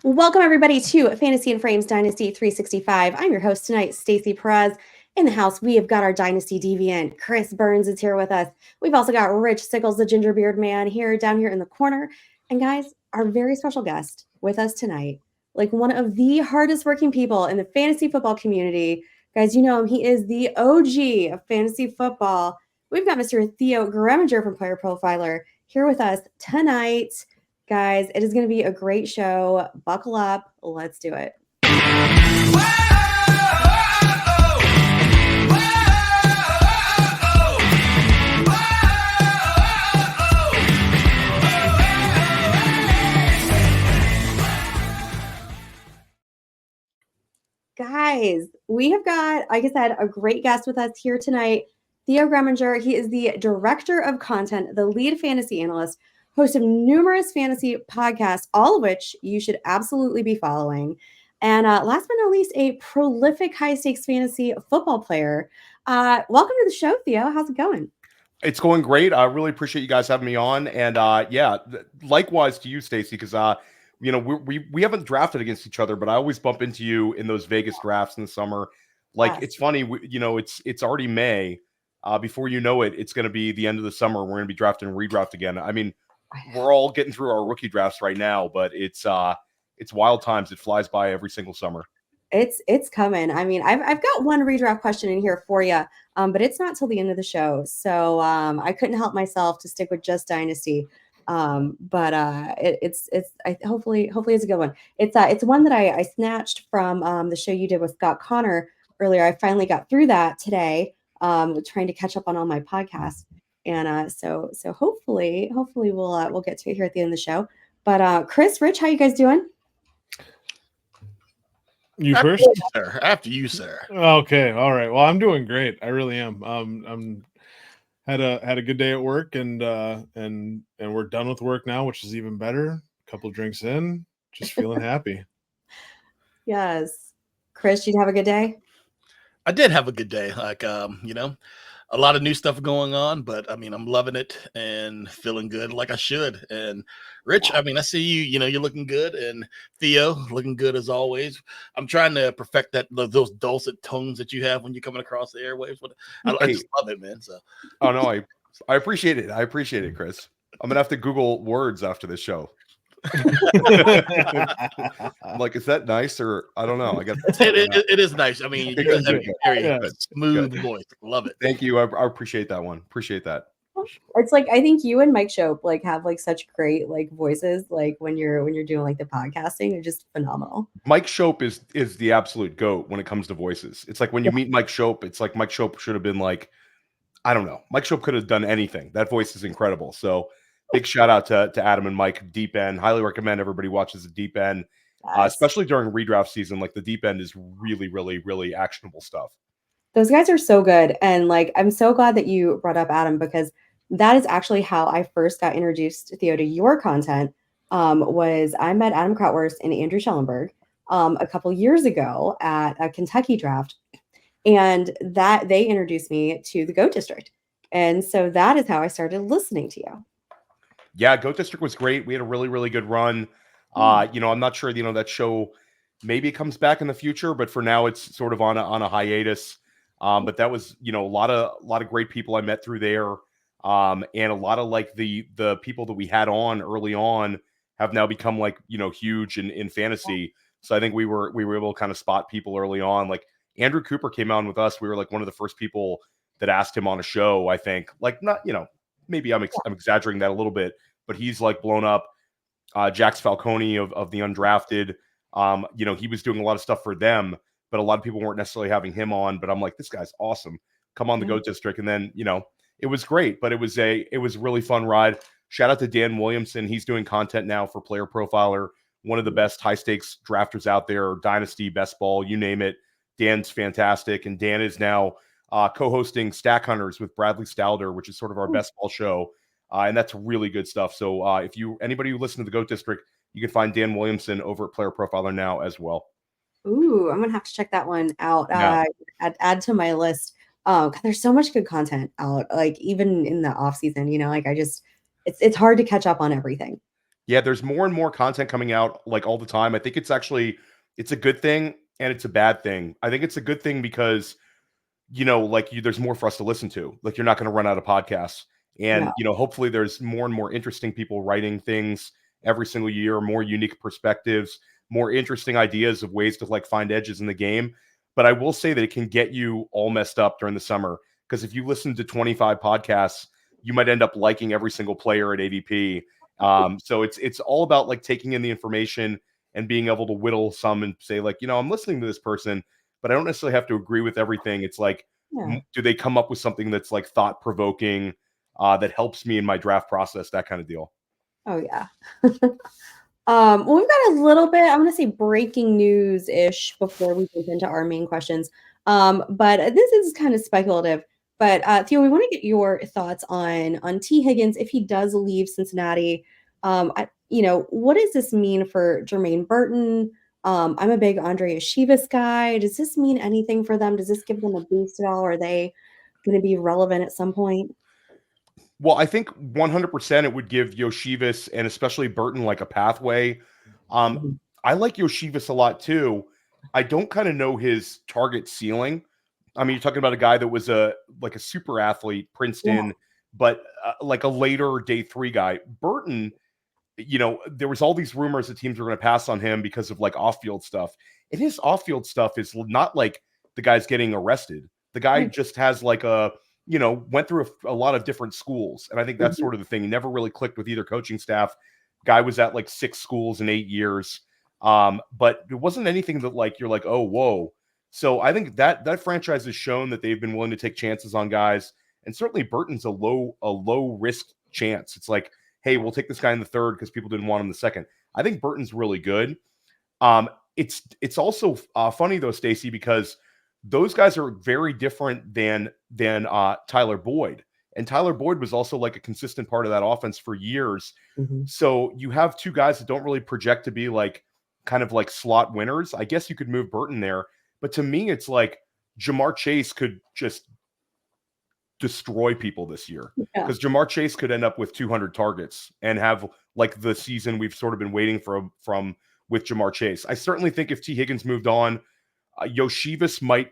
Welcome everybody to Fantasy and Frames Dynasty 365. I'm your host tonight, Stacey Perez. In the house, we have got our Dynasty Deviant. Chris Burns is here with us. We've also got Rich Sickles, the gingerbeard man, down here in the corner. And guys, our very special guest with us tonight, like one of the hardest working people in the fantasy football community. Guys, you know him. He is the OG of fantasy football. We've got Mr. Theo Gremminger from Player Profiler here with us tonight. Guys, it is going to be a great show. Buckle up. Let's do it. Guys, we have got, like I said, a great guest with us here tonight. Theo Gremminger. He is the director of content, the lead fantasy analyst, host of numerous fantasy podcasts, all of which you should absolutely be following. And last but not least, a prolific high-stakes fantasy football player. Welcome to the show, Theo. How's it going? It's going great. I really appreciate you guys having me on. And likewise to you, Stacey, because we haven't drafted against each other, but I always bump into you in those Vegas drafts in the summer. Like, yes. It's funny, it's already May. Before you know it, it's going to be the end of the summer. We're going to be drafting Redraft again. I mean, we're all getting through our rookie drafts right now, but it's wild times. It flies by every single summer. It's coming. I mean, I've got one redraft question in here for you, but it's not till the end of the show. So I couldn't help myself to stick with just Dynasty. But hopefully it's a good one. It's one that I snatched from the show you did with Scott Connor earlier. I finally got through that today, trying to catch up on all my podcasts. And so hopefully we'll get to it here at the end of the show. But Chris, Rich, how you guys doing? You first? After you, sir. Okay, all right. Well, I'm doing great. I really am. I'm had a good day at work, and we're done with work now, which is even better. A couple drinks in, just feeling happy. Yes, Chris, did you have a good day? I did have a good day. Like a lot of new stuff going on, but I mean, I'm loving it and feeling good like I should. And Rich, I mean, I see you, you're looking good, and Theo looking good as always. I'm trying to perfect those dulcet tones that you have when you're coming across the airwaves. But I just love it, man. So, oh no, I appreciate it. I appreciate it, Chris. I'm gonna have to Google words after this show. Like, is that nice, or I don't know? It is nice. I mean, you guys have a very smooth voice. Love it. Thank you. I appreciate that one. Appreciate that. It's like, I think you and Mike Shope have such great voices. Like when you're doing the podcasting, they're just phenomenal. Mike Shope is the absolute GOAT when it comes to voices. It's like when you meet Mike Shope, it's like Mike Shope should have been I don't know. Mike Shope could have done anything. That voice is incredible. So big shout out to Adam and Mike, Deep End. Highly recommend everybody watches the Deep End, especially during redraft season. The Deep End is really, really, really actionable stuff. Those guys are so good. And I'm so glad that you brought up Adam, because that is actually how I first got introduced, Theo, to your content. Was I met Adam Krautwurst and Andrew Schellenberg a couple years ago at a Kentucky draft. And that they introduced me to the GOAT District. And so that is how I started listening to you. Yeah, GOAT District was great. We had a really, really good run. I'm not sure, that show, maybe it comes back in the future, but for now it's sort of on a hiatus. But that was, a lot of great people I met through there. And a lot of the people that we had on early on have now become huge in fantasy. So I think we were able to kind of spot people early on. Andrew Cooper came on with us. We were one of the first people that asked him on a show, I think. Not, maybe I'm exaggerating that a little bit, but he's blown up. Jax Falcone of the Undrafted, he was doing a lot of stuff for them, but a lot of people weren't necessarily having him on. But I'm like, this guy's awesome. Come on the GOAT District. And then, it was great, but it was a really fun ride. Shout out to Dan Williamson. He's doing content now for Player Profiler, one of the best high stakes drafters out there, Dynasty, Best Ball, you name it. Dan's fantastic. And Dan is now co-hosting Stack Hunters with Bradley Stalder, which is sort of our best ball show. And that's really good stuff. So anybody who listens to the GOAT District, you can find Dan Williamson over at Player Profiler now as well. Ooh, I'm going to have to check that one out. Add to my list. There's so much good content out, even in the off season, it's hard to catch up on everything. Yeah, there's more and more content coming out like all the time. I think it's a good thing and it's a bad thing. I think it's a good thing because there's more for us to listen to. Like you're not going to run out of podcasts. And, No. hopefully there's more and more interesting people writing things every single year, more unique perspectives, more interesting ideas of ways to like find edges in the game. But I will say that it can get you all messed up during the summer because if you listen to 25 podcasts, you might end up liking every single player at ADP. So it's all about like taking in the information and being able to whittle some and say like, I'm listening to this person, but I don't necessarily have to agree with everything. It's like, Yeah. do they come up with something that's like thought provoking, that helps me in my draft process, that kind of deal. Oh yeah. Well, we've got a little bit, I want to say breaking news-ish before we jump into our main questions. But this is kind of speculative. But Theo, we want to get your thoughts on T. Higgins if he does leave Cincinnati. What does this mean for Jermaine Burton? I'm a big Andre Yeshivas guy. Does this mean anything for them? Does this give them a boost at all? Are they going to be relevant at some point? Well, I think 100% it would give Yoshivas and especially Burton like a pathway. Mhm. I like Yoshivas a lot too. I don't kind of know his target ceiling. I mean, you're talking about a guy that was a super athlete, Yeah. Princeton, but like a later day 3 guy. Burton, there was all these rumors that teams were going to pass on him because of like off-field stuff. And his off-field stuff is not like the guy's getting arrested. The guy Right. just has like went through a lot of different schools. And I think that's Mhm. sort of the thing. He never really clicked with either coaching staff. Guy was at like 6 schools in 8 years. But it wasn't anything that like, you're like, oh, whoa. So I think that franchise has shown that they've been willing to take chances on guys. And certainly Burton's a low risk chance. It's like, hey, we'll take this guy in the 3rd because people didn't want him the 2nd. I think Burton's really good. It's also funny though, Stacey, because those guys are very different than Tyler Boyd. And Tyler Boyd was also like a consistent part of that offense for years. Mhm. So you have 2 guys that don't really project to be like kind of like slot winners. I guess you could move Burton there. But to me, it's like Jamar Chase could just destroy people this year Yeah. because Jamar Chase could end up with 200 targets and have like the season we've sort of been waiting for from with Jamar Chase. I certainly think if T. Higgins moved on, Yoshivas might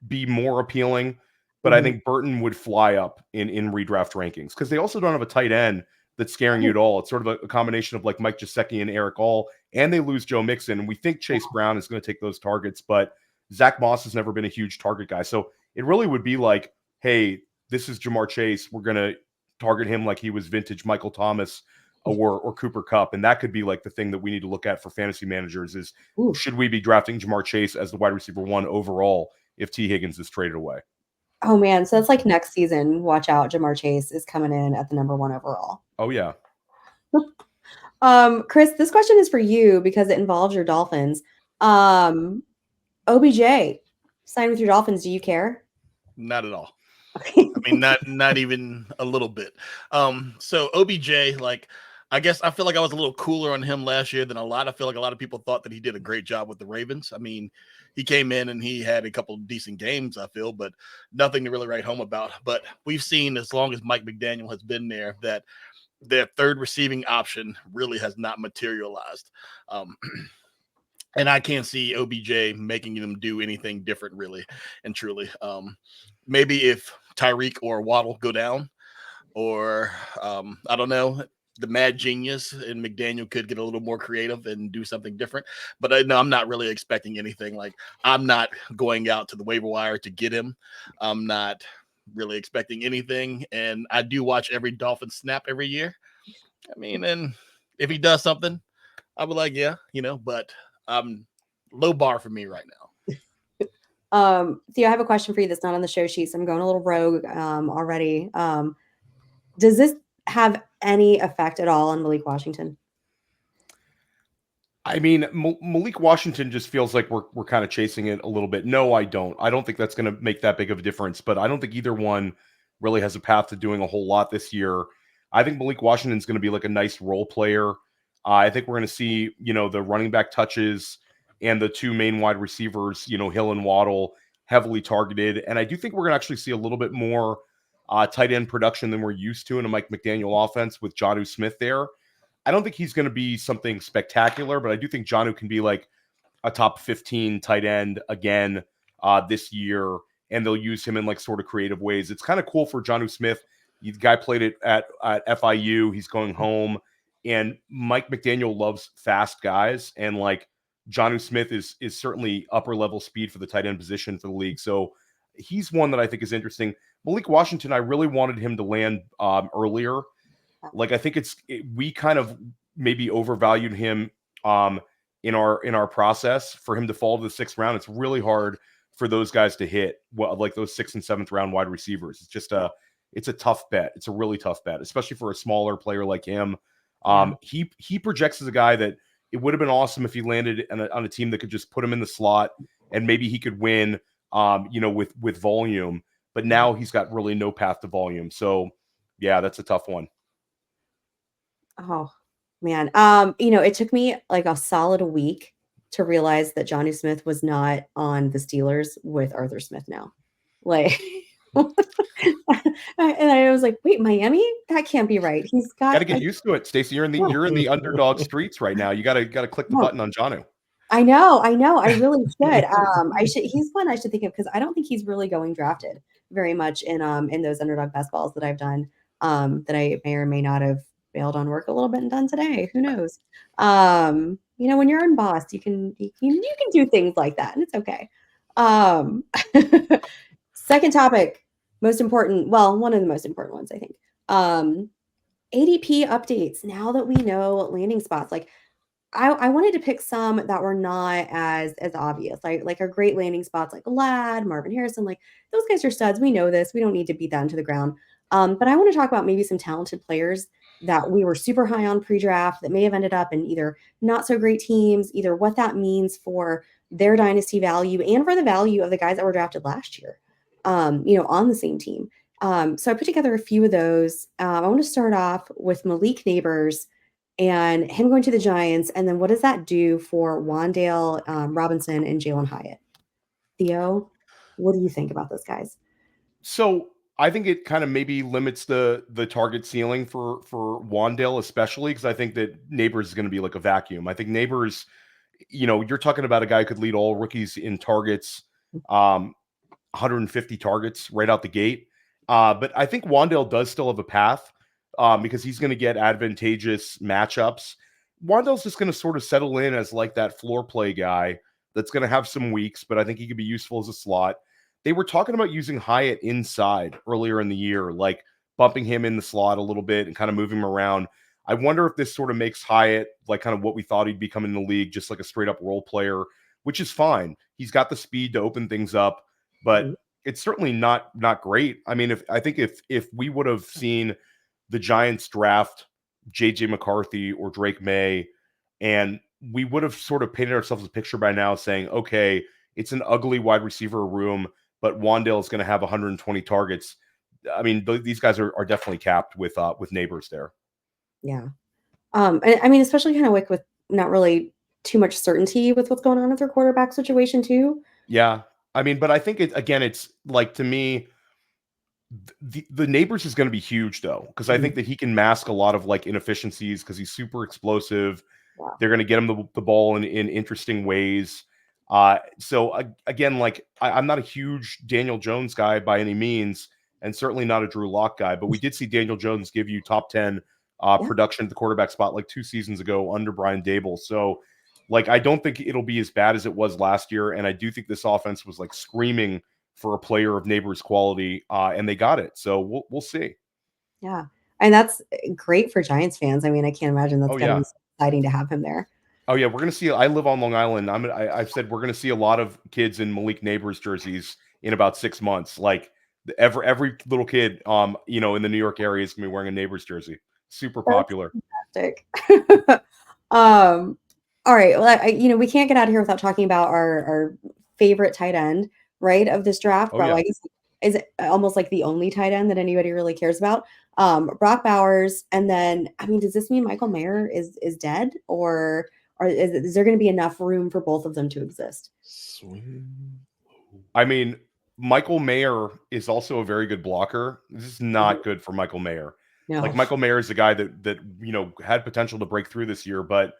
be more appealing, but I Mhm. think Burton would fly up in redraft rankings because they also don't have a tight end that's scaring you at all. It's sort of a combination of like Mike Gesicki and Eric All, and they lose Joe Mixon. And we think Chase Brown is going to take those targets, but Zach Moss has never been a huge target guy. So it really would be like, hey, this is Jamar Chase. We're going to target him like he was vintage Michael Thomas or Cooper Kupp. And that could be like the thing that we need to look at for fantasy managers is Ooh. should we be drafting Jamar Chase as the wide receiver 1 overall if T. Higgins is traded away? Oh man, so that's like next season. Watch out, Jamar Chase is coming in at the number 1 overall. Oh, yeah. Chris, this question is for you because it involves your Dolphins. OBJ, sign with your Dolphins. Do you care? Not at all. Okay. I mean, not even a little bit. So OBJ, like, I guess I feel like I was a little cooler on him last year than a lot. I feel like a lot of people thought that he did a great job with the Ravens. I mean, he came in and he had a couple of decent games, I feel, but nothing to really write home about. But we've seen, as long as Mike McDaniel has been there, that their 3rd receiving option really has not materialized. And I can't see OBJ making them do anything different, really and truly. Maybe if Tyreek or Waddle go down, or I don't know, the mad genius and McDaniel could get a little more creative and do something different. But no, I'm not really expecting anything. Like, I'm not going out to the waiver wire to get him. I'm not really expecting anything. And I do watch every Dolphin snap every year. I mean, and if he does something, I'll be like, yeah, but low bar for me right now. Theo, I have a question for you that's not on the show sheet, so I'm going a little rogue already. Does this have any effect at all on Malik Washington? I mean, Malik Washington just feels like we're kind of chasing it a little bit. No, I don't. I don't think that's going to make that big of a difference, but I don't think either one really has a path to doing a whole lot this year. I think Malik Washington's going to be like a nice role player. I think we're going to see, the running back touches and the 2 main wide receivers, Hill and Waddle, heavily targeted. And I do think we're going to actually see a little bit more tight end production than we're used to in a Mike McDaniel offense with Jonnu Smith there. I don't think he's going to be something spectacular, but I do think Jonnu can be like a top 15 tight end again this year, and they'll use him in like sort of creative ways. It's kind of cool for Jonnu Smith. The guy played it at FIU. He's going home, and Mike McDaniel loves fast guys, and like Jonnu Smith is certainly upper level speed for the tight end position for the league. So he's one that I think is interesting. Malik Washington, I really wanted him to land earlier. Like I think we kind of maybe overvalued him in our process for him to fall to the 6th round. It's really hard for those guys to hit like those 6th and 7th round wide receivers. It's just it's a tough bet. It's a really tough bet, especially for a smaller player like him. He projects as a guy that it would have been awesome if he landed on a team that could just put him in the slot and maybe he could win, with volume. But now he's got really no path to volume. So yeah, that's a tough one. Oh man. It took me like a solid week to realize that Jonnu Smith was not on the Steelers with Arthur Smith now. Like, and I was like, wait, Miami? That can't be right. He's got to get used to it, Stacey. You're in the underdog streets right now. You got to click the button on Jonnu. I know. I really should. He's one I should think of because I don't think he's really going drafted very much in those underdog best balls that I've done. That I may or may not have bailed on work a little bit and done today. Who knows? When you're unbossed, you can do things like that, and it's okay. Second topic, most important. Well, one of the most important ones, I think. ADP updates. Now that we know landing spots, like I wanted to pick some that were not as obvious, like our great landing spots, like Ladd, Marvin Harrison, like those guys are studs. We know this. We don't need to beat that into the ground. But I want to talk about maybe some talented players that we were super high on pre-draft that may have ended up in either not so great teams, either what that means for their dynasty value and for the value of the guys that were drafted last year, on the same team. So I put together a few of those. I want to start off with Malik Neighbors and him going to the Giants. And then what does that do for Wan'Dale Robinson and Jaylen Hyatt? Theo, what do you think about those guys? So I think it kind of maybe limits the target ceiling for Wan'Dale, especially because I think that Neighbors is going to be like a vacuum. I think Neighbors, you're talking about a guy who could lead all rookies in targets, 150 targets right out the gate. But I think Wan'Dale does still have a path because he's going to get advantageous matchups. Wan'Dale's just going to sort of settle in as like that floor play guy that's going to have some weeks, but I think he could be useful as a slot. They were talking about using Hyatt inside earlier in the year, like bumping him in the slot a little bit and kind of moving him around. I wonder if this sort of makes Hyatt like kind of what we thought he'd become in the league, just like a straight up role player, which is fine. He's got the speed to open things up, but it's certainly not great. I mean, if we would have seen the Giants draft JJ McCarthy or Drake May, and we would have sort of painted ourselves a picture by now saying, okay, it's an ugly wide receiver room, but Wan'Dale is going to have 120 targets. I mean, these guys are definitely capped with Neighbors there. Yeah. And I mean, especially kind of with not really too much certainty with what's going on with their quarterback situation too. Yeah. I mean, but I think it's like, to me, the Neighbors is going to be huge though, because I think that he can mask a lot of like inefficiencies because he's super explosive. Yeah. They're going to get him the ball in interesting ways. So again, like I'm not a huge Daniel Jones guy by any means, and certainly not a Drew Lock guy, but we did see Daniel Jones give you top 10 production at the quarterback spot like 2 seasons ago under Brian Dable. So like, I don't think it'll be as bad as it was last year. And I do think this offense was like screaming for a player of Neighbors quality, and they got it. So we'll see. Yeah. And that's great for Giants fans. I mean, I can't imagine that's going to be so exciting to have him there. Oh yeah, we're gonna see. I live on Long Island. I've said we're gonna see a lot of kids in Malik Neighbors jerseys in about 6 months. Like every little kid, in the New York area is gonna be wearing a Neighbors jersey. Super popular. Fantastic. All right. Well, we can't get out of here without talking about our favorite tight end, right, of this draft. Oh, yeah. I guess is it almost like the only tight end that anybody really cares about. Brock Bowers, and then I mean, does this mean Michael Mayer is dead, or is there going to be enough room for both of them to exist? I mean, Michael Mayer is also a very good blocker. This is not good for Michael Mayer. No. Like Michael Mayer is the guy that had potential to break through this year, but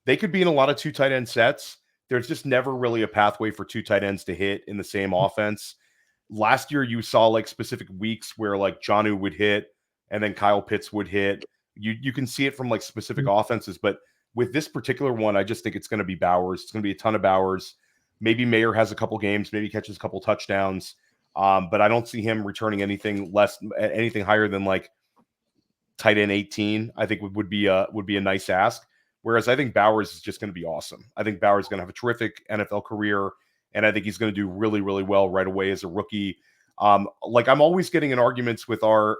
they could be in a lot of 2 tight end sets. There's just never really a pathway for 2 tight ends to hit in the same offense. Last year, you saw like specific weeks where like Jonnu would hit and then Kyle Pitts would hit. You can see it from like specific offenses, but with this particular one, I just think it's going to be Bowers. It's going to be a ton of Bowers. Maybe Mayer has a couple games, maybe catches a couple touchdowns, but I don't see him returning anything higher than like tight end 18. I think would be a nice ask. Whereas I think Bowers is just going to be awesome. I think Bowers is going to have a terrific NFL career, and I think he's going to do really, really well right away as a rookie. Like I'm always getting in arguments with our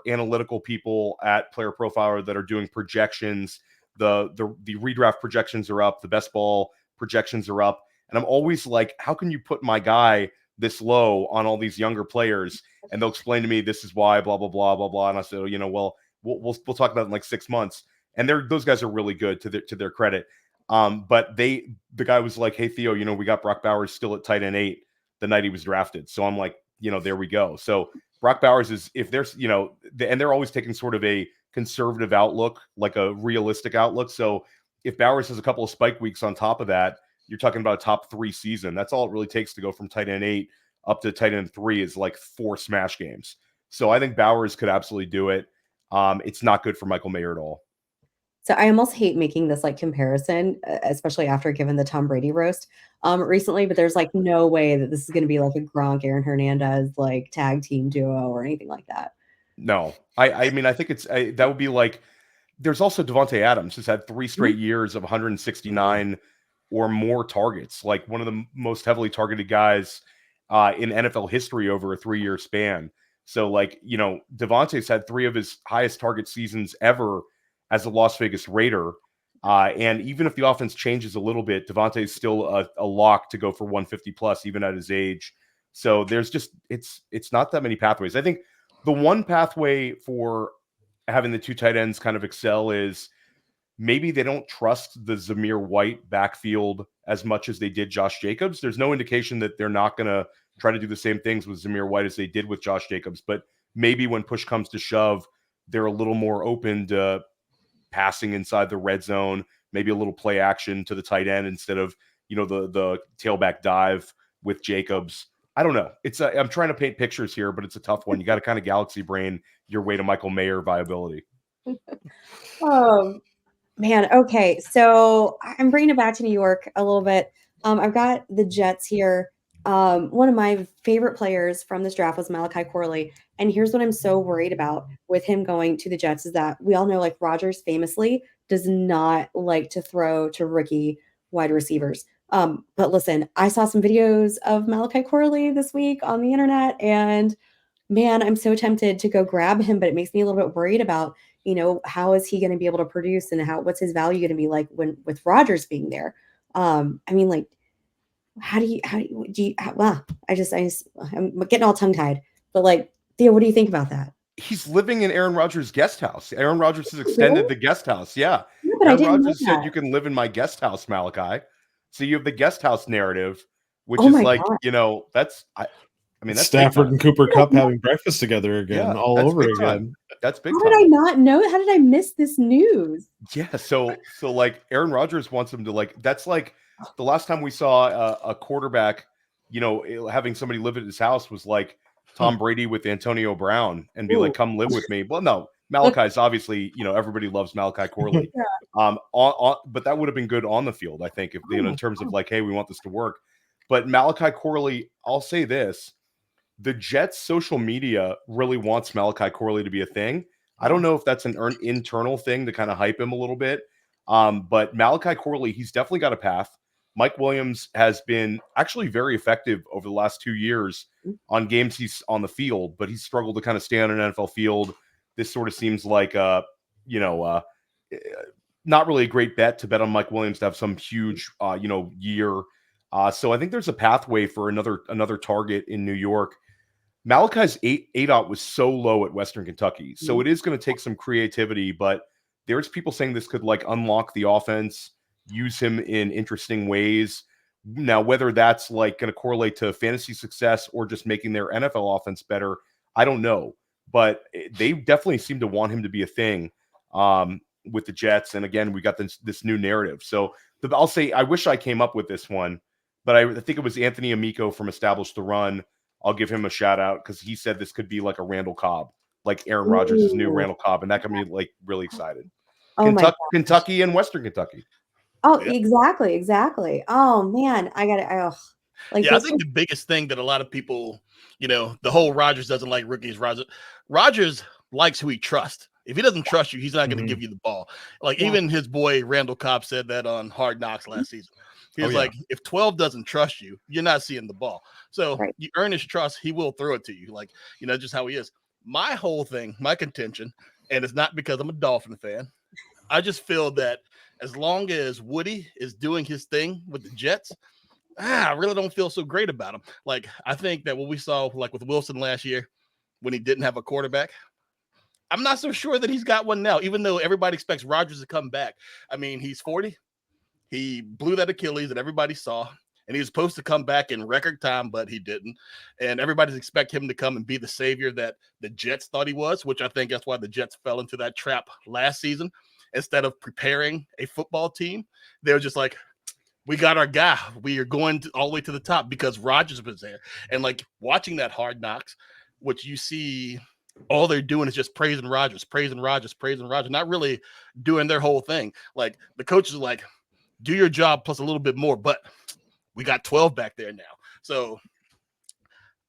analytical people at Player Profiler that are doing projections. The redraft projections are up, the best ball projections are up, and I'm always like, how can you put my guy this low on all these younger players? And they'll explain to me this is why, blah blah blah blah blah. And I said, well, we'll talk about it in like 6 months. And those guys are really good to their credit. But the guy was like, hey Theo, we got Brock Bowers still at tight end 8 the night he was drafted. So I'm like, there we go. So Brock Bowers is, if there's, and they're always taking sort of a conservative outlook, like a realistic outlook. So if Bowers has a couple of spike weeks on top of that, you're talking about a top 3 season. That's all it really takes to go from tight end 8 up to tight end 3 is like 4 smash games. So I think Bowers could absolutely do it. It's not good for Michael Mayer at all. So I almost hate making this like comparison, especially after given the Tom Brady roast recently, but there's like no way that this is going to be like a Gronk, Aaron Hernandez, like tag team duo or anything like that. No, I mean, I think that would be like, there's also Devonte Adams who's had 3 straight years of 169 or more targets, like one of the most heavily targeted guys in NFL history over a 3-year span. So like, Devonte's had 3 of his highest target seasons ever as a Las Vegas Raider. And even if the offense changes a little bit, Devonte is still a lock to go for 150 plus, even at his age. So there's just, it's not that many pathways. I think the one pathway for having the 2 tight ends kind of excel is maybe they don't trust the Zamir White backfield as much as they did Josh Jacobs. There's no indication that they're not going to try to do the same things with Zamir White as they did with Josh Jacobs. But maybe when push comes to shove, they're a little more open to passing inside the red zone, maybe a little play action to the tight end instead of, the tailback dive with Jacobs. I don't know. I'm trying to paint pictures here, but it's a tough one. You got to kind of galaxy brain your way to Michael Mayer viability. Oh, man. Okay. So I'm bringing it back to New York a little bit. I've got the Jets here. One of my favorite players from this draft was Malachi Corley. And here's what I'm so worried about with him going to the Jets is that we all know like Rodgers famously does not like to throw to rookie wide receivers. But listen, I saw some videos of Malachi Corley this week on the internet and man, I'm so tempted to go grab him, but it makes me a little bit worried about, how is he going to be able to produce and what's his value going to be like with Rodgers being there? I mean, like, wow, I'm getting all tongue tied, but like, Theo, what do you think about that? He's living in Aaron Rodgers' guest house. Aaron Rodgers has extended the guest house. Yeah. But Aaron Rodgers said you can live in my guest house, Malachi. So you have the guest house narrative, which is like, God. That's Stafford and Cooper Kupp having breakfast together again, all over again. That's big time. How did I not know? How did I miss this news? Yeah. So like Aaron Rodgers wants him to like, that's like the last time we saw a quarterback, having somebody live at his house was like Tom Brady with Antonio Brown and be like, come live with me. Well, no, Malachi's obviously, everybody loves Malachi Corley. Yeah. But that would have been good on the field, I think, if in terms of like, hey, we want this to work. But Malachi Corley, I'll say this. The Jets social media really wants Malachi Corley to be a thing. I don't know if that's an internal thing to kind of hype him a little bit. But Malachi Corley, he's definitely got a path. Mike Williams has been actually very effective over the last 2 years on games he's on the field, but he's struggled to kind of stay on an NFL field. This sort of seems like, not really a great bet to bet on Mike Williams to have some huge, year. So I think there's a pathway for another target in New York. Malachi's ADOT was so low at Western Kentucky. So it is going to take some creativity, but there's people saying this could like unlock the offense, use him in interesting ways. Now, whether that's like going to correlate to fantasy success or just making their NFL offense better, I don't know. but they definitely seem to want him to be a thing with the Jets. And again, we got this new narrative. So I'll say, I wish I came up with this one, but I think it was Anthony Amico from Establish the Run. I'll give him a shout out because he said this could be like a Randall Cobb, like Aaron Rodgers' new Randall Cobb, and that got me like really excited. Kentucky and Western Kentucky. Oh, yeah. Exactly. Oh man, I got it. I think the biggest thing that a lot of people, the whole Rodgers doesn't like rookies. Rodgers likes who he trusts. If he doesn't trust you, he's not going to give you the ball. Like even his boy Randall Cobb said that on Hard Knocks last season. He was like, if 12 doesn't trust you, you're not seeing the ball. So you earn his trust, he will throw it to you. Like, just how he is. My whole thing, my contention, and it's not because I'm a Dolphin fan. I just feel that as long as Woody is doing his thing with the Jets, I really don't feel so great about him. Like, I think that what we saw like with Wilson last year when he didn't have a quarterback, I'm not so sure that he's got one now, even though everybody expects Rodgers to come back. I mean, he's 40. He blew that Achilles that everybody saw, and he was supposed to come back in record time, but he didn't. And everybody's expect him to come and be the savior that the Jets thought he was, which I think that's why the Jets fell into that trap last season. Instead of preparing a football team, they were just like, we got our guy. We are going all the way to the top because Rodgers was there. And like watching that Hard Knocks, which you see all they're doing is just praising Rodgers, not really doing their whole thing. Like the coaches are like, do your job plus a little bit more, but we got 12 back there now. So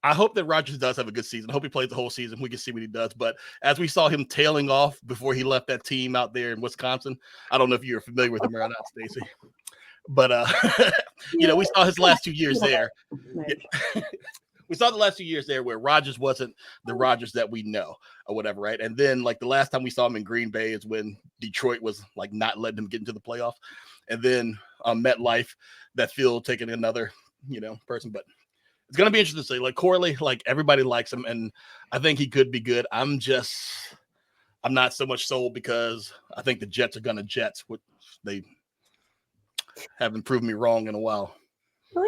I hope that Rodgers does have a good season. I hope he plays the whole season. We can see what he does. But as we saw him tailing off before he left that team out there in Wisconsin, I don't know if you're familiar with him or not, Stacey. But, we saw his last 2 years there. We saw the last 2 years there where Rodgers wasn't the Rodgers that we know or whatever, right? And then, like, the last time we saw him in Green Bay is when Detroit was, like, not letting him get into the playoffs. And then MetLife, that field taking another, person. But it's going to be interesting to see. Like, Corley, like, everybody likes him, and I think he could be good. I'm not so much sold because I think the Jets are going to Jets, which they haven't proven me wrong in a while.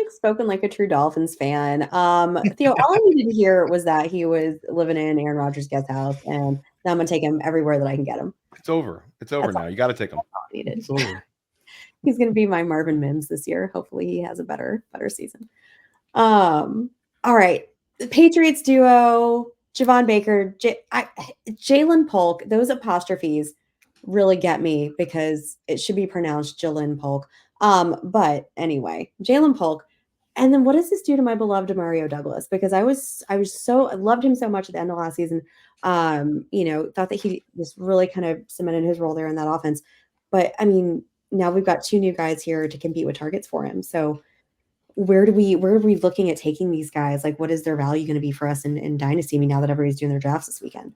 Spoken like a true Dolphins fan. Theo, all I needed to hear was that he was living in Aaron Rodgers' guest house, and now I'm gonna take him everywhere that I can get him. It's over. It's over now. You got to take him. It's over. He's gonna be my Marvin Mims this year. Hopefully, he has a better season. All right, the Patriots duo, Javon Baker, Jaylen Polk. Those apostrophes really get me because it should be pronounced Jaylen Polk. But anyway, Jaylen Polk. And then what does this do to my beloved Mario Douglas? Because I loved him so much at the end of last season. Thought that he just really kind of cemented his role there in that offense. But I mean, now we've got two new guys here to compete with targets for him. So where are we looking at taking these guys? Like, what is their value going to be for us in Dynasty? I mean, now that everybody's doing their drafts this weekend.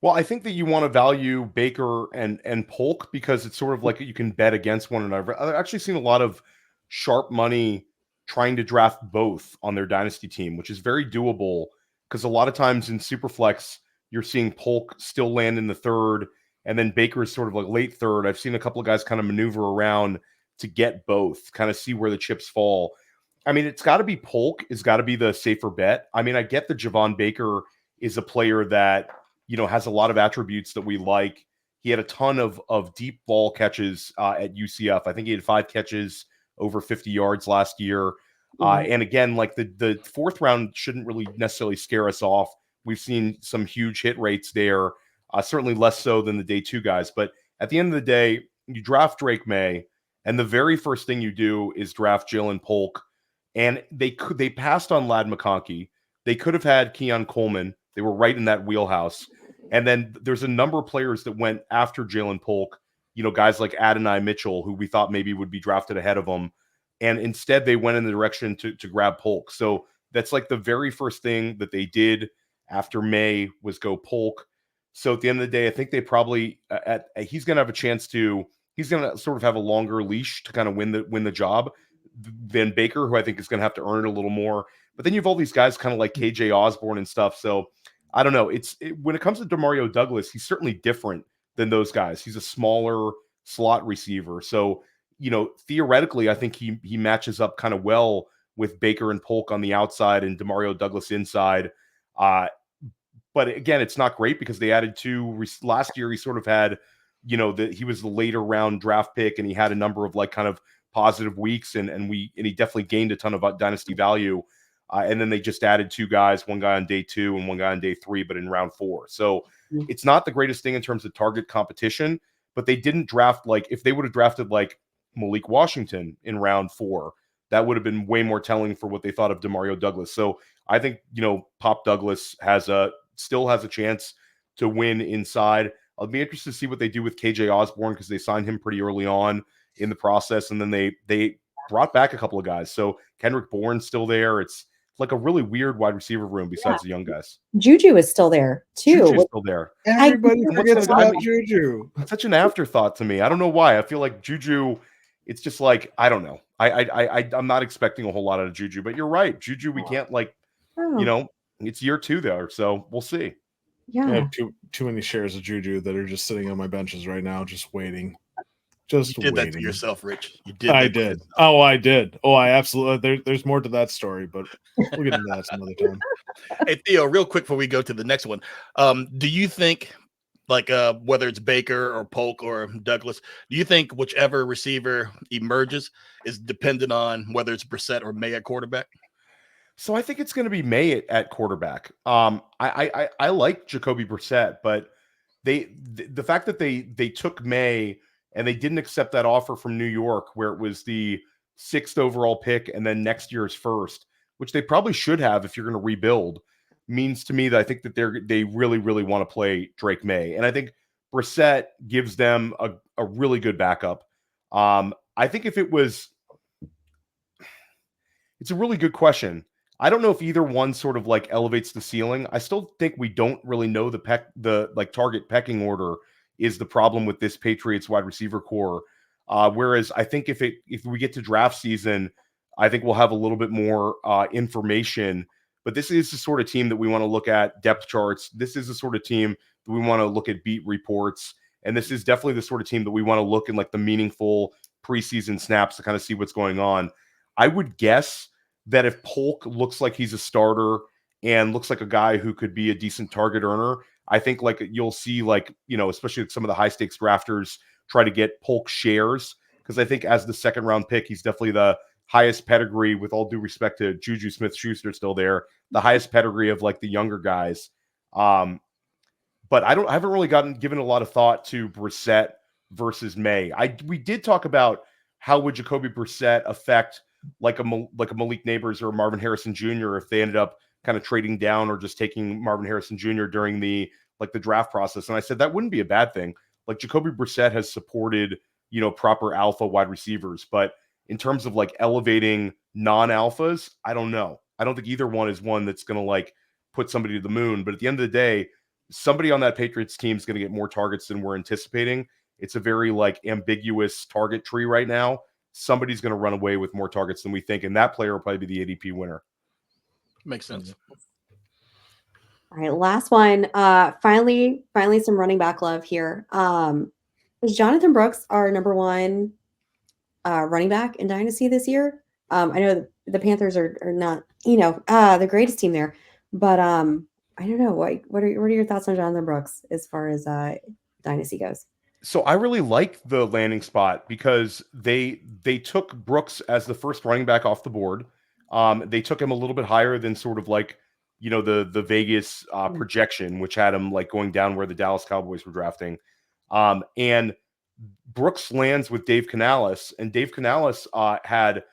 Well, I think that you want to value Baker and Polk because it's sort of like you can bet against one another. I've actually seen a lot of sharp money trying to draft both on their Dynasty team, which is very doable because a lot of times in Superflex, you're seeing Polk still land in the third, and then Baker is sort of like late third. I've seen a couple of guys kind of maneuver around to get both, kind of see where the chips fall. I mean, it's got to be Polk. It's got to be the safer bet. I mean, I get that Javon Baker is a player that has a lot of attributes that we like. He had a ton of deep ball catches at UCF. I think he had 5 catches over 50 yards last year. And again, like the fourth round shouldn't really necessarily scare us off. We've seen some huge hit rates there, certainly less so than the day 2 guys. But at the end of the day, you draft Drake May, and the very first thing you do is draft Jaylen Polk. And they passed on Ladd McConkey. They could have had Keon Coleman. They were right in that wheelhouse. And then there's a number of players that went after Jaylen Polk, guys like Adonai Mitchell, who we thought maybe would be drafted ahead of him. And instead they went in the direction to grab Polk. So that's like the very first thing that they did after May was go Polk. So at the end of the day, I think they probably he's going to have a chance he's going to sort of have a longer leash to kind of win the job than Baker, who I think is going to have to earn it a little more. But then you have all these guys kind of like KJ Osborne and stuff. So I don't know. When it comes to Mario Douglas, he's certainly different than those guys. He's a smaller slot receiver. So, theoretically, I think he matches up kind of well with Baker and Polk on the outside and Mario Douglas inside. But again, it's not great because they added last year. He sort of had, he was the later round draft pick, and he had a number of like kind of positive weeks, and he definitely gained a ton of dynasty value. And then they just added 2 guys, one guy on day 2 and one guy on day 3, but in round 4. So it's not the greatest thing in terms of target competition, but they didn't draft, like, if they would have drafted like Malik Washington in round 4, that would have been way more telling for what they thought of Demario Douglas. So I think, Pop Douglas still has a chance to win inside. I'll be interested to see what they do with KJ Osborne, because they signed him pretty early on in the process, and then they brought back a couple of guys. So Kendrick Bourne's still there. It's like a really weird wide receiver room besides the young guys. Juju is still there too. Juju's still there. Everybody forgets about Juju. It's such an afterthought to me. I don't know why. I feel like Juju, it's just like, I don't know. I'm not expecting a whole lot out of Juju, but you're right. Juju, we can't it's year 2 there, so we'll see. Yeah. I have too many shares of Juju that are just sitting on my benches right now, just waiting. Just you did waiting. that to yourself, Rich. You did. I did. Oh, I did. Oh, I absolutely. There's more to that story, but we'll get into that some other time. Hey Theo, real quick before we go to the next one, do you think, like, whether it's Baker or Polk or Douglas, do you think whichever receiver emerges is dependent on whether it's Brissett or May at quarterback? So I think it's going to be May at quarterback. I like Jacoby Brissett, but the fact that they took May and they didn't accept that offer from New York, where it was the 6th overall pick and then next year's first, which they probably should have if you're going to rebuild, means to me that I think that they really, really want to play Drake May. And I think Brissett gives them a really good backup. I think it's a really good question. I don't know if either one sort of like elevates the ceiling. I still think we don't really know the target pecking order is the problem with this Patriots wide receiver core. Whereas I think if we get to draft season, I think we'll have a little bit more information. But this is the sort of team that we want to look at depth charts. This is the sort of team that we want to look at beat reports. And this is definitely the sort of team that we want to look in like the meaningful preseason snaps to kind of see what's going on. I would guess that if Polk looks like he's a starter and looks like a guy who could be a decent target earner, I think like you'll see like, especially some of the high stakes drafters try to get Polk shares, because I think as the 2nd round pick, he's definitely the highest pedigree, with all due respect to Juju Smith-Schuster still there, the highest pedigree of like the younger guys. But I haven't really given a lot of thought to Brissett versus May. We did talk about how would Jacoby Brissett affect like a Malik Neighbors or Marvin Harrison Jr. if they ended up kind of trading down or just taking Marvin Harrison Jr. during the draft process. And I said that wouldn't be a bad thing. Like Jacoby Brissett has supported, proper alpha wide receivers, but in terms of like elevating non-alphas, I don't know. I don't think either one is one that's going to like put somebody to the moon. But at the end of the day, somebody on that Patriots team is going to get more targets than we're anticipating. It's a very like ambiguous target tree right now. Somebody's going to run away with more targets than we think, and that player will probably be the ADP winner. Makes sense. All right, last one. Finally some running back love here. Is Jonathan Brooks our number 1 running back in Dynasty this year? I know the Panthers are not, the greatest team there, but I don't know. What are your thoughts on Jonathan Brooks as far as Dynasty goes? So I really like the landing spot because they took Brooks as the first running back off the board. They took him a little bit higher than sort of like, the Vegas projection, which had him like going down where the Dallas Cowboys were drafting. And Brooks lands with Dave Canales, and Dave Canales had,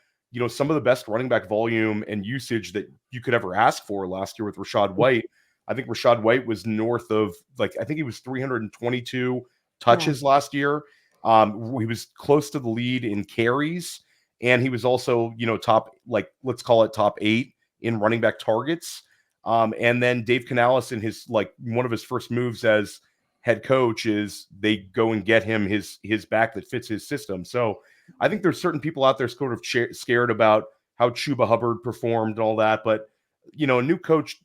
some of the best running back volume and usage that you could ever ask for last year with Rachaad White. I think Rachaad White was north of I think he was 322 touches last year. He was close to the lead in carries, and he was also, top, let's call it top 8 in running back targets. And then Dave Canales, in his one of his first moves as head coach, is they go and get him his back that fits his system. So I think there's certain people out there sort of scared about how Chuba Hubbard performed and all that, but a new coach,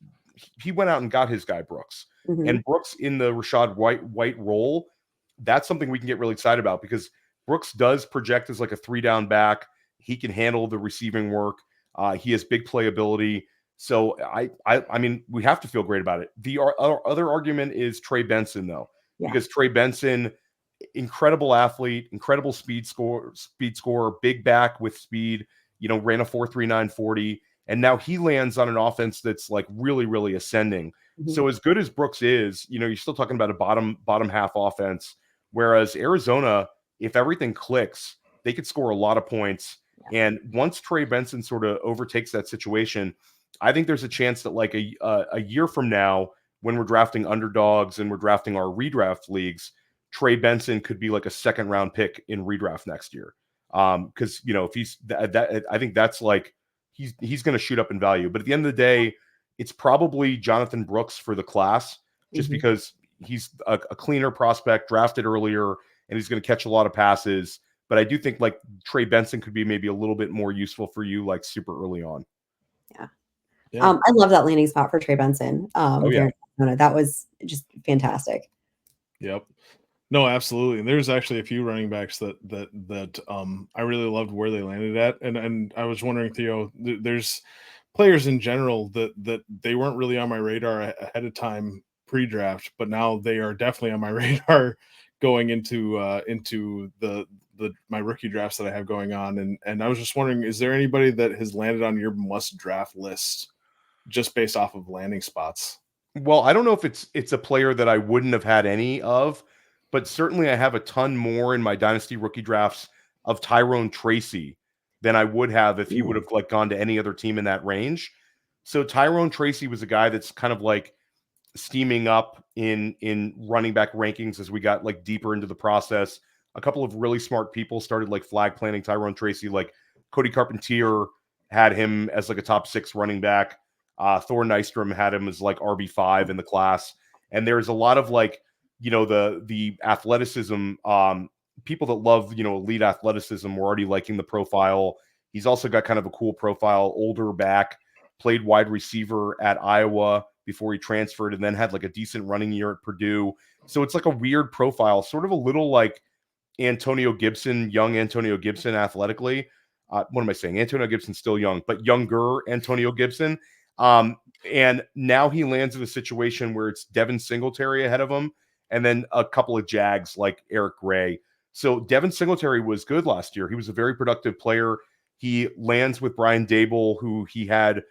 he went out and got his guy Brooks, and Brooks in the Rachaad White role. That's something we can get really excited about, because Brooks does project as like a 3-down back. He can handle the receiving work. He has big playability. So I mean, we have to feel great about it. The other argument is Trey Benson, though, because Trey Benson, incredible athlete, incredible speed scorer, big back with speed, ran a 4.39 40. And now he lands on an offense that's like really, really ascending. So as good as Brooks is, you're still talking about a bottom half offense. Whereas Arizona, if everything clicks, they could score a lot of points. And once Trey Benson sort of overtakes that situation, I think there's a chance that like a year from now, when we're drafting underdogs and we're drafting our redraft leagues, Trey Benson could be like a second round pick in redraft next year. Because if he's that, I think that's like he's going to shoot up in value. But at the end of the day, it's probably Jonathan Brooks for the class, just because he's a cleaner prospect, drafted earlier, and he's going to catch a lot of passes. But I do think like Trey Benson could be maybe a little bit more useful for you, like super early on. Yeah. I love that landing spot for Trey Benson. That was just fantastic. Yep. No, absolutely. And there's actually a few running backs that I really loved where they landed at. And I was wondering, Theo, there's players in general that they weren't really on my radar ahead of time pre-draft, but now they are definitely on my radar going into my rookie drafts that I have going on. And I was just wondering, is there anybody that has landed on your must draft list just based off of landing spots? Well, I don't know if it's a player that I wouldn't have had any of, but certainly I have a ton more in my dynasty rookie drafts of Tyrone Tracy than I would have if he would have like gone to any other team in that range. So Tyrone Tracy was a guy that's kind of like steaming up in running back rankings as we got like deeper into the process. A couple of really smart people started like flag planting Tyrone Tracy, like Cody Carpentier had him as like a top 6 running back. Thor Nystrom had him as like RB5 in the class. And there's a lot of like, the athleticism, people that love, elite athleticism were already liking the profile. He's also got kind of a cool profile, older back, played wide receiver at Iowa before he transferred and then had like a decent running year at Purdue. So it's like a weird profile, sort of a little like Antonio Gibson, young Antonio Gibson athletically. What am I saying? Antonio Gibson's still young, but younger Antonio Gibson. And now he lands in a situation where it's Devin Singletary ahead of him and then a couple of Jags like Eric Gray. So Devin Singletary was good last year. He was a very productive player. He lands with Brian Dable, who he had,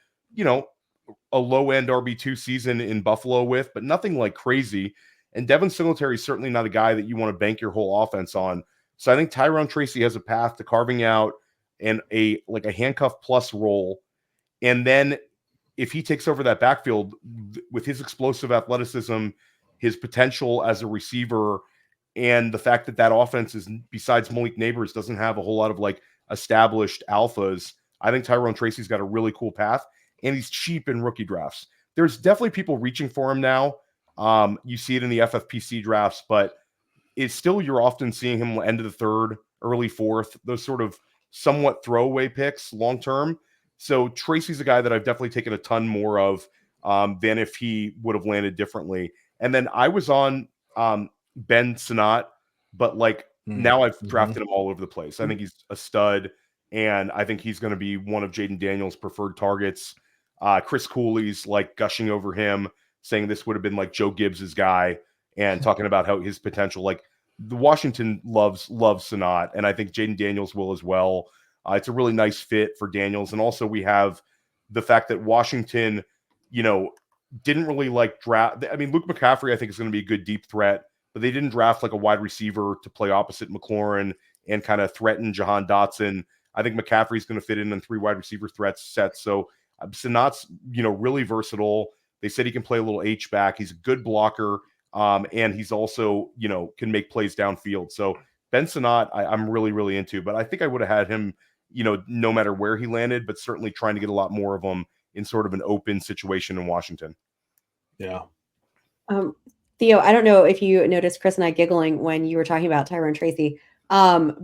a low-end RB2 season in Buffalo with, but nothing like crazy. And Devin Singletary is certainly not a guy that you want to bank your whole offense on. So I think Tyrone Tracy has a path to carving out a handcuff plus role. And then if he takes over that backfield with his explosive athleticism, his potential as a receiver, and the fact that offense is, besides Malik Neighbors, doesn't have a whole lot of like established alphas, I think Tyrone Tracy's got a really cool path, and he's cheap in rookie drafts. There's definitely people reaching for him now. You see it in the FFPC drafts, but it's still, you're often seeing him end of the third, early fourth, those sort of somewhat throwaway picks long term. So Tracy's a guy that I've definitely taken a ton more of than if he would have landed differently. And then I was on Ben Sinnott, but like now I've drafted him all over the place. I think he's a stud, and I think he's going to be one of Jaden Daniels' preferred targets. Chris Cooley's like gushing over him, saying this would have been like Joe Gibbs's guy, and talking about how his potential, like the Washington loves Sinnott, and I think Jaden Daniels will as well. It's a really nice fit for Daniels. And also we have the fact that Washington, didn't really like draft. I mean, Luke McCaffrey, I think, is going to be a good deep threat, but they didn't draft like a wide receiver to play opposite McLaurin and kind of threaten Jahan Dotson. I think McCaffrey's going to fit in 3 wide receiver threats sets. So Sinnott's, really versatile. They said he can play a little H-back. He's a good blocker. And he's also, can make plays downfield. So Ben Sinnott, I'm really, really into, but I think I would have had him, no matter where he landed, but certainly trying to get a lot more of him in sort of an open situation in Washington. Yeah. Theo, I don't know if you noticed Chris and I giggling when you were talking about Tyrone Tracy,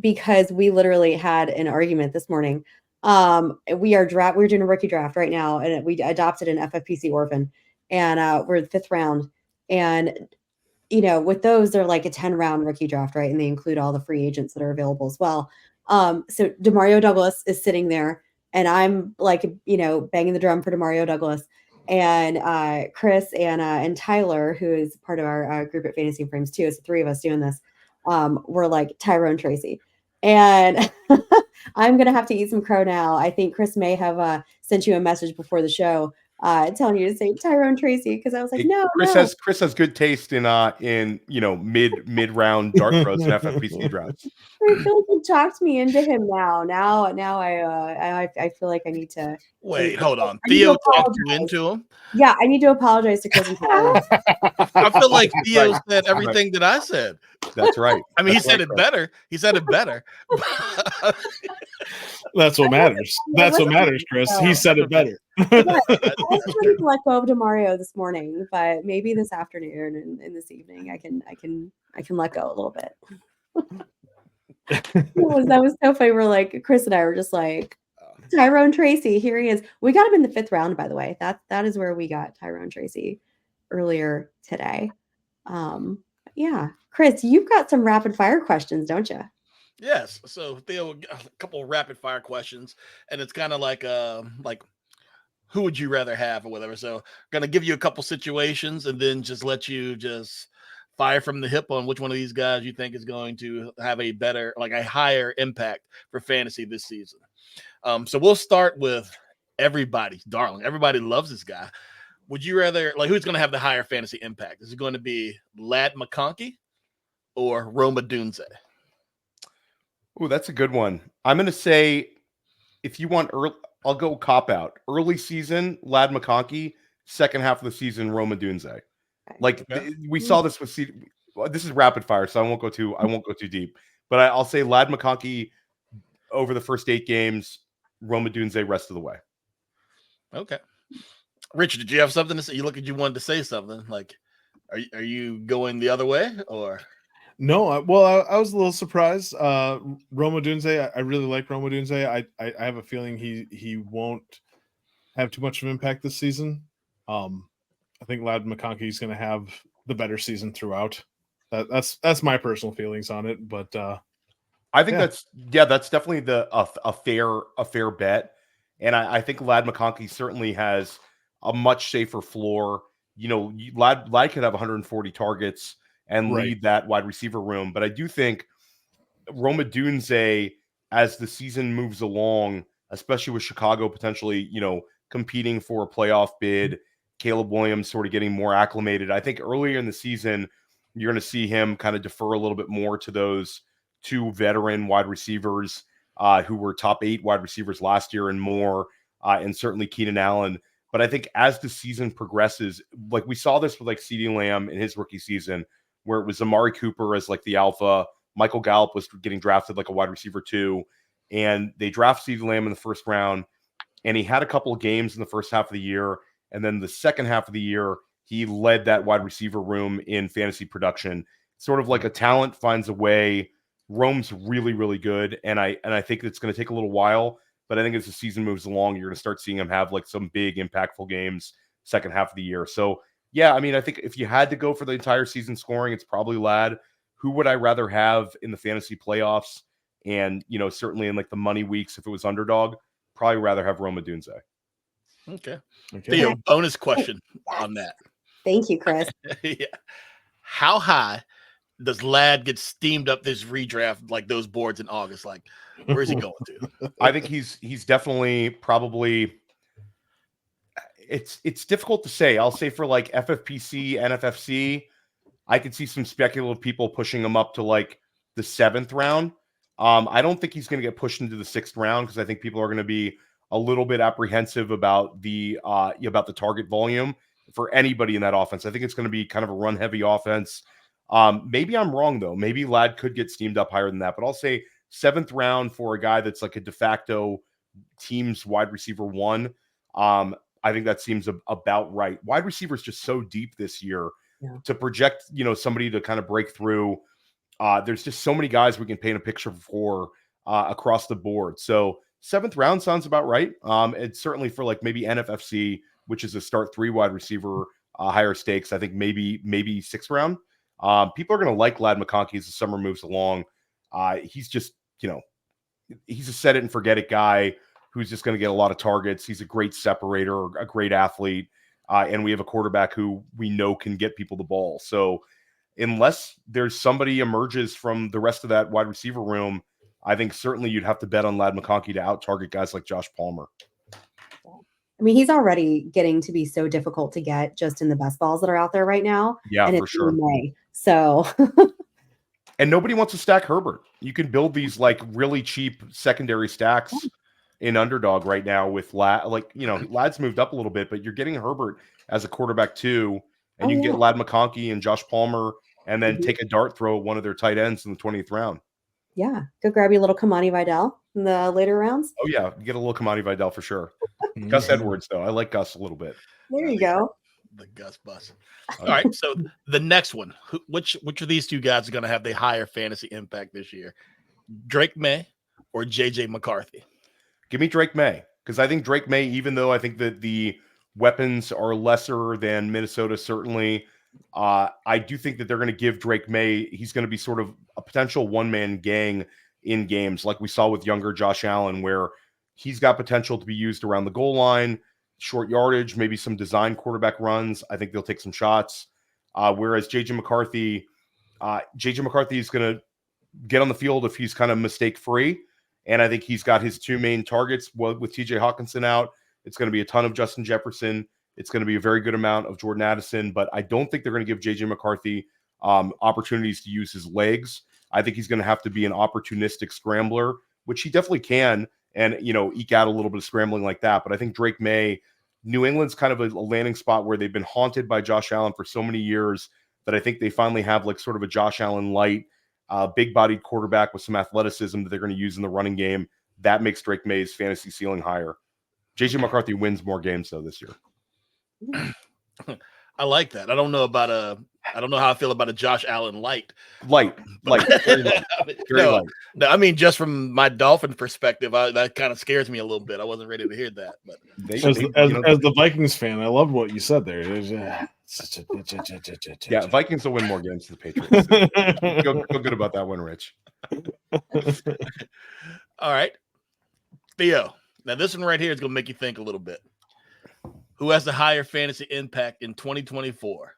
because we literally had an argument this morning. We're doing a rookie draft right now, and we adopted an FFPC orphan, and we're the 5th round. And, with those, they're like a 10-round rookie draft, right? And they include all the free agents that are available as well. So Demario Douglas is sitting there. and I'm like, banging the drum for Demario Douglas. And Chris and Tyler, who is part of our group at Fantasy and Frames too, it's the three of us doing this. Were like Tyrone Tracy. And I'm going to have to eat some crow now. I think Chris may have sent you a message before the show telling you to say Tyrone Tracy, because I was like, Chris has good taste in mid round dart throws and FFPC drafts. I feel like you talked me into him now. Now I feel like I need to wait. Hold on, Theo talked you into him. Yeah, I need to apologize to Chris and Tyler. I feel like Theo said everything that I said. That's right. I mean, he said it better. He said it better. That's what matters. That's what matters, Chris. He said it better. I was ready to let go of Demario this morning, but maybe this afternoon and this evening I can let go a little bit. That was so funny. We're like, Chris and I were just like, Tyrone Tracy, here he is. We got him in the 5th round, by the way. That is where we got Tyrone Tracy earlier today. Yeah, Chris, you've got some rapid fire questions, don't you? Yes. So Theo, a couple of rapid fire questions, and it's kind of like who would you rather have or whatever. So I'm gonna give you a couple situations and then just let you just fire from the hip on which one of these guys you think is going to have a higher impact for fantasy this season. So we'll start with everybody's darling. Everybody loves this guy. Would you rather, who's going to have the higher fantasy impact? Is it going to be Ladd McConkey or Rome Odunze? Oh, that's a good one. I'm going to say, if you want early, I'll go cop out. Early season, Ladd McConkey. Second half of the season, Rome Odunze. We saw this with this is rapid fire, so I won't go too deep. But I'll say Ladd McConkey over the first 8 games, Rome Odunze rest of the way. Okay. Richard, did you have something to say? You wanted to say something. Are you going the other way or? No, I was a little surprised. Rome Odunze, I really like Rome Odunze. I have a feeling he won't have too much of an impact this season. I think Ladd McConkey is going to have the better season throughout. That's my personal feelings on it, but I think that's definitely a fair bet, and I think Ladd McConkey certainly has a much safer floor. Ladd could have 140 targets and lead that wide receiver room, but I do think Rome Odunze, as the season moves along, especially with Chicago potentially, competing for a playoff bid, Caleb Williams sort of getting more acclimated. I think earlier in the season, you're going to see him kind of defer a little bit more to those 2 veteran wide receivers who were top 8 wide receivers last year and more, and certainly Keenan Allen. But I think as the season progresses, we saw this with CeeDee Lamb in his rookie season, where it was Amari Cooper as the alpha. Michael Gallup was getting drafted like a wide receiver 2, and they drafted CeeDee Lamb in the first round, and he had a couple of games in the first half of the year, and then the second half of the year, he led that wide receiver room in fantasy production. Sort of like a talent finds a way. Rome's really, really good, and I think it's going to take a little while, but I think as the season moves along, you're going to start seeing him have some big impactful games second half of the year. So yeah, I mean, I think if you had to go for the entire season scoring, it's probably Ladd. Who would I rather have in the fantasy playoffs? And certainly in the money weeks, if it was underdog, probably rather have Rome Odunze. Okay. Theo, bonus question on that. Thank you, Chris. Yeah. How high does Ladd get steamed up this redraft, those boards in August? Where is he going to? I think he's definitely probably. It's difficult to say. I'll say for FFPC, NFFC, I could see some speculative people pushing him up to the 7th round. I don't think he's going to get pushed into the 6th round because I think people are going to be a little bit apprehensive about the target volume for anybody in that offense. I think it's going to be kind of a run heavy offense. Maybe I'm wrong though. Maybe Ladd could get steamed up higher than that, but I'll say 7th round for a guy that's a de facto team's wide receiver 1. I think that seems about right. Wide receiver is just so deep this year to project, somebody to kind of break through. There's just so many guys we can paint a picture for across the board. So 7th round sounds about right. It's certainly for maybe NFFC, which is a start 3 wide receiver, higher stakes. I think maybe 6th round. People are going to like Ladd McConkey as the summer moves along. He's just, he's a set it and forget it guy who's just going to get a lot of targets. He's a great separator, a great athlete. And we have a quarterback who we know can get people the ball. So unless there's somebody emerges from the rest of that wide receiver room, I think certainly you'd have to bet on Ladd McConkey to out-target guys like Josh Palmer. I mean, he's already getting to be so difficult to get just in the best balls that are out there right now. Yeah, and for it's sure. May, so And nobody wants to stack Herbert. You can build these like really cheap secondary stacks in underdog right now with Ladd's moved up a little bit, but you're getting Herbert as a quarterback too, and you can get Ladd McConkey and Josh Palmer, and then take a dart throw at one of their tight ends in the 20th round. Yeah, go grab your little Kamani Vidal in the later rounds. Oh yeah, you get a little Kamani Vidal for sure. Gus Edwards though, I like Gus a little bit. There you go. The Gus bus. All right, so the next one, which of these two guys are going to have the higher fantasy impact this year? Drake May or JJ McCarthy? Give me Drake May, because I think Drake May, even though I think that the weapons are lesser than Minnesota, certainly, I do think that they're going to give Drake May, he's going to be sort of a potential one-man gang in games like we saw with younger Josh Allen, where he's got potential to be used around the goal line, short yardage, maybe some design quarterback runs. I think they'll take some shots. Whereas JJ McCarthy is going to get on the field if he's kind of mistake-free. And I think he's got his two main targets. Well, with TJ Hawkinson out, it's going to be a ton of Justin Jefferson. It's going to be a very good amount of Jordan Addison. But I don't think they're going to give JJ McCarthy opportunities to use his legs. I think he's going to have to be an opportunistic scrambler, which he definitely can, and eke out a little bit of scrambling like that. But I think Drake May, New England's kind of a landing spot where they've been haunted by Josh Allen for so many years that I think they finally have like sort of a Josh Allen light, big-bodied quarterback with some athleticism that they're going to use in the running game. That makes Drake May's fantasy ceiling higher. JJ McCarthy wins more games though this year. I like that. I don't know how I feel about a Josh Allen light. Light. Very light. Very light. No, I mean, just from my Dolphin perspective, that kind of scares me a little bit. I wasn't ready to hear that. But as the Vikings fan, I loved what you said there. Yeah, Vikings will win more games than the Patriots. Feel good about that one, Rich. All right. Theo, now this one right here is going to make you think a little bit. Who has the higher fantasy impact in 2024?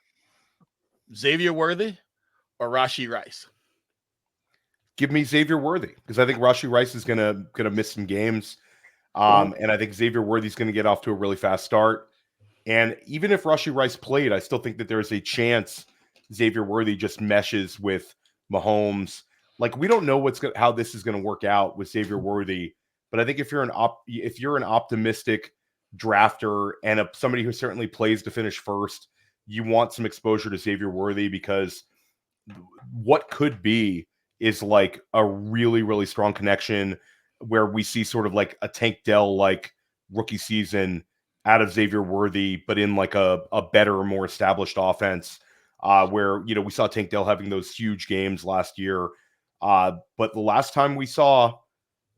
Xavier Worthy or Rashee Rice? Give me Xavier Worthy, because I think Rashee Rice is gonna miss some games. And I think Xavier Worthy is going to get off to a really fast start. And even if Rashee Rice played, I still think that there is a chance Xavier Worthy just meshes with Mahomes. Like, we don't know how this is going to work out with Xavier Worthy, but I think if you're an optimistic drafter and somebody who certainly plays to finish first, you want some exposure to Xavier Worthy, because what could be is like a really, really strong connection where we see sort of like a Tank Dell like rookie season out of Xavier Worthy, but in like a better, more established offense, where we saw Tank Dell having those huge games last year. But the last time we saw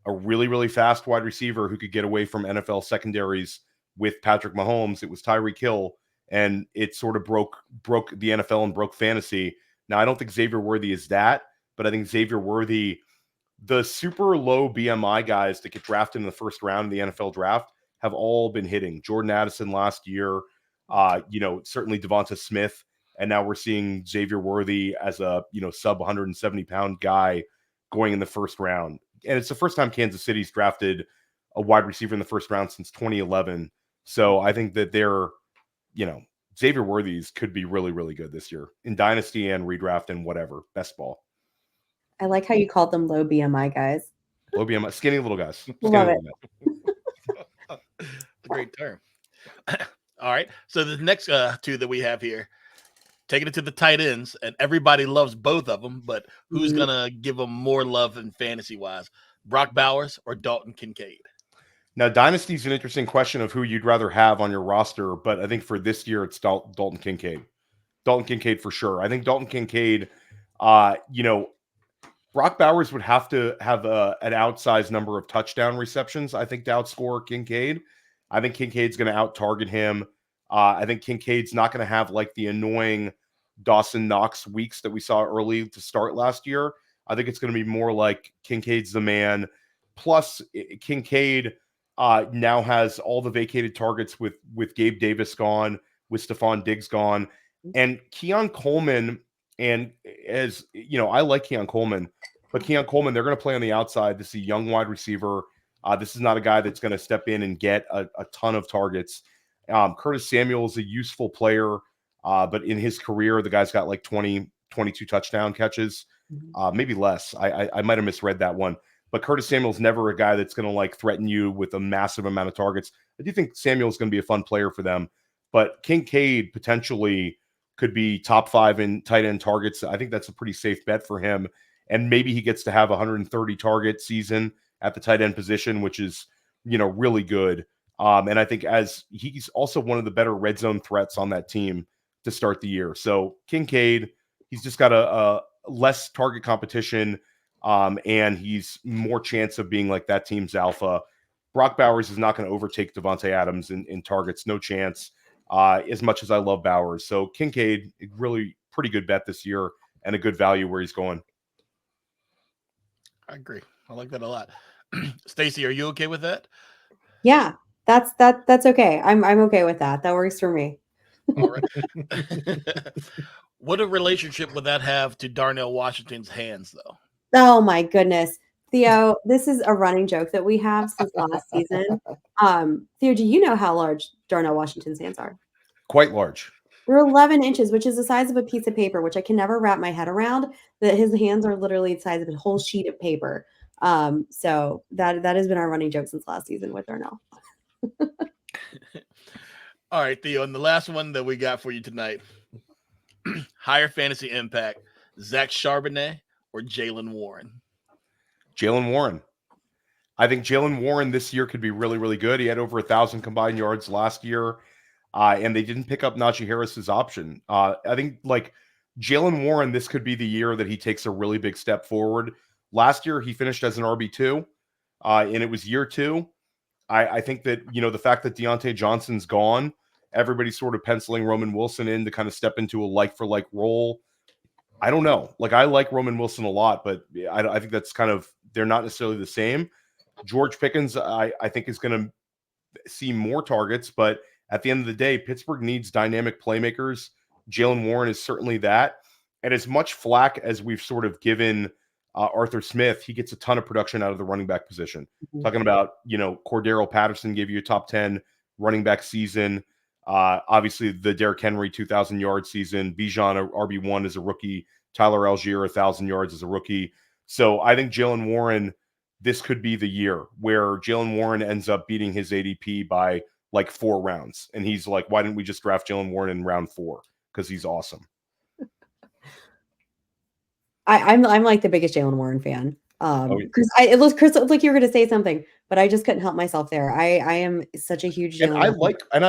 a really, really fast wide receiver who could get away from NFL secondaries with Patrick Mahomes, it was Tyreek Hill, and it sort of broke the NFL and broke fantasy. Now, I don't think Xavier Worthy is that, but I think Xavier Worthy, the super low BMI guys that get drafted in the first round of the NFL draft have all been hitting. Jordan Addison last year, certainly Devonta Smith, and now we're seeing Xavier Worthy as a sub 170-pound guy going in the first round. And it's the first time Kansas City's drafted a wide receiver in the first round since 2011. So I think that Xavier Worthy's could be really, really good this year in Dynasty and Redraft and whatever, best ball. I like how you called them low BMI guys. Low BMI, skinny little guys. Love it. It's a great term. All right. So the next two that we have here, taking it to the tight ends, and everybody loves both of them, but who's going to give them more love in fantasy-wise? Brock Bowers or Dalton Kincaid? Now, Dynasty is an interesting question of who you'd rather have on your roster, but I think for this year, it's Dalton Kincaid. Dalton Kincaid for sure. I think Dalton Kincaid, Brock Bowers would have to have an outsized number of touchdown receptions, I think, to outscore Kincaid. I think Kincaid's going to out-target him. I think Kincaid's not going to have like the annoying Dawson Knox weeks that we saw early to start last year. I think it's going to be more like Kincaid's the man. Plus, Kincaid, now has all the vacated targets with Gabe Davis gone, with Stephon Diggs gone, and Keon Coleman. And as you know, I like Keon Coleman, but Keon Coleman, they're going to play on the outside. This is a young wide receiver. This is not a guy that's going to step in and get a ton of targets. Curtis Samuel is a useful player, but in his career, the guy's got like 22 touchdown catches, maybe less. I might have misread that one. But Curtis Samuel's never a guy that's going to like threaten you with a massive amount of targets. I do think Samuel's going to be a fun player for them. But Kincaid potentially could be top 5 in tight end targets. I think that's a pretty safe bet for him. And maybe he gets to have a 130 target season at the tight end position, which is, really good. And I think as he's also one of the better red zone threats on that team to start the year. So Kincaid, he's just got a less target competition. And he's more chance of being like that team's alpha. Brock Bowers is not going to overtake Devonte Adams in targets. No chance, as much as I love Bowers. So Kincaid, really pretty good bet this year and a good value where he's going. I agree. I like that a lot. Stacy, are you okay with that? Yeah, that's okay. I'm okay with that. That works for me. All right. What a relationship would that have to Darnell Washington's hands, though? Oh my goodness. Theo, this is a running joke that we have since last season. Theo, do you know how large Darnell Washington's hands are? Quite large. They're 11 inches, which is the size of a piece of paper, which I can never wrap my head around, that his hands are literally the size of a whole sheet of paper. So that has been our running joke since last season with Darnell. All right, Theo, and the last one that we got for you tonight, higher fantasy impact, Zach Charbonnet or Jaylen Warren? Jaylen Warren. I think Jaylen Warren this year could be really, really good. He had over 1,000 combined yards last year, and they didn't pick up Najee Harris's option. I think like Jaylen Warren, this could be the year that he takes a really big step forward. Last year, he finished as an RB2, and it was year 2. I think that, the fact that Deontay Johnson's gone, everybody's sort of penciling Roman Wilson in to kind of step into a like-for-like role. I don't know. Like, I like Roman Wilson a lot, but I think that's kind of, they're not necessarily the same. George Pickens, I think, is going to see more targets, but at the end of the day, Pittsburgh needs dynamic playmakers. Jaylen Warren is certainly that. And as much flack as we've sort of given Arthur Smith, he gets a ton of production out of the running back position. Mm-hmm. Talking about, Cordero Patterson gave you a top 10 running back season. Obviously, the Derrick Henry 2,000-yard season. Bijan, RB1 as a rookie. Tyler Algier, 1,000 yards as a rookie. So I think Jaylen Warren, this could be the year where Jaylen Warren ends up beating his ADP by like 4 rounds. And he's like, why didn't we just draft Jaylen Warren in round 4? Because he's awesome. I'm like the biggest Jaylen Warren fan. Chris, it looked like you were going to say something, but I just couldn't help myself there. I am such a huge Jaylen. I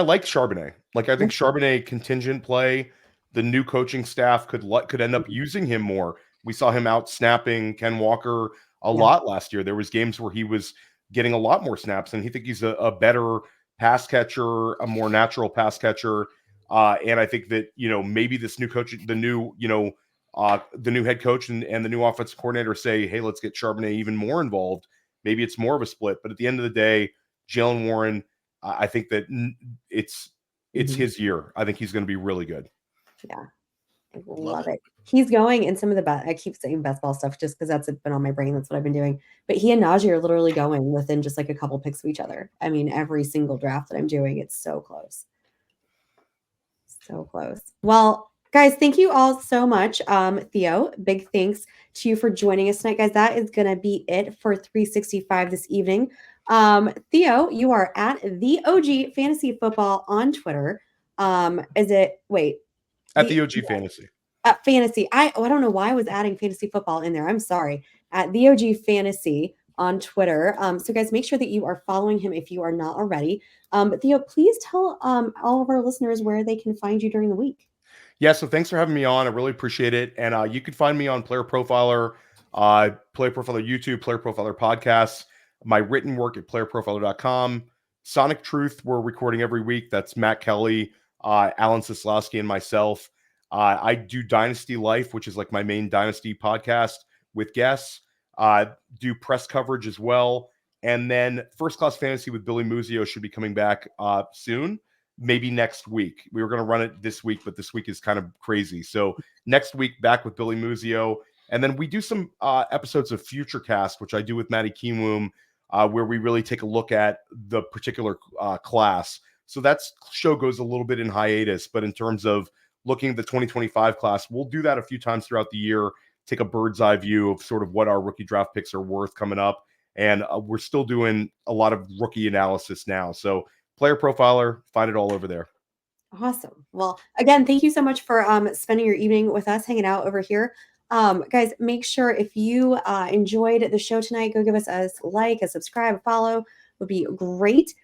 like Charbonnet. Like, I think Charbonnet contingent play. The new coaching staff could end up using him more. We saw him out snapping Ken Walker a lot last year. There was games where he was getting a lot more snaps, and he think he's a better pass catcher, a more natural pass catcher. And I think that maybe this new coach, the new head coach and the new offensive coordinator say, hey, let's get Charbonnet even more involved. Maybe it's more of a split. But at the end of the day, Jaylen Warren, I think that it's his year. I think he's going to be really good. Yeah, I love it. He's going in some of the best. I keep saying best ball stuff just because that's been on my brain. That's what I've been doing. But he and Najee are literally going within just like a couple picks of each other. I mean, every single draft that I'm doing, it's so close. So close. Well, guys, thank you all so much. Theo, big thanks to you for joining us tonight, guys. That is going to be it for 365 this evening. Theo, you are at the OG Fantasy Football on Twitter. At the OG Fantasy. Fantasy. I don't know why I was adding Fantasy Football in there. I'm sorry. At the OG Fantasy on Twitter. So guys, make sure that you are following him if you are not already. But Theo, please tell all of our listeners where they can find you during the week. Yeah, so thanks for having me on. I really appreciate it. And you can find me on Player Profiler, Player Profiler YouTube, Player Profiler podcasts, my written work at playerprofiler.com. Sonic Truth, we're recording every week. That's Matt Kelly, Alan Sislowski, and myself. I do Dynasty Life, which is like my main Dynasty podcast with guests. Do press coverage as well. And then First Class Fantasy with Billy Muzio should be coming back soon, maybe next week. We were going to run it this week, but this week is kind of crazy. So next week, back with Billy Muzio. And then we do some episodes of Futurecast, which I do with Maddie Keenwom, where we really take a look at the particular class. So that show goes a little bit in hiatus, but in terms of looking at the 2025 class, we'll do that a few times throughout the year, take a bird's eye view of sort of what our rookie draft picks are worth coming up. And we're still doing a lot of rookie analysis now. So Player Profiler, find it all over there. Awesome. Well, again, thank you so much for spending your evening with us, hanging out over here. Guys, make sure if you enjoyed the show tonight, go give us a like, a subscribe, a follow would be great.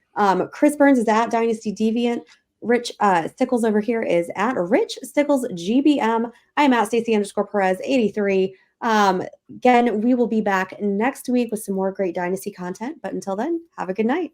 Chris Burns is at Dynasty Deviant. Rich Stickles over here is at Rich Stickles GBM. I am at Stacy_Perez83. Again, we will be back next week with some more great Dynasty content. But until then, have a good night.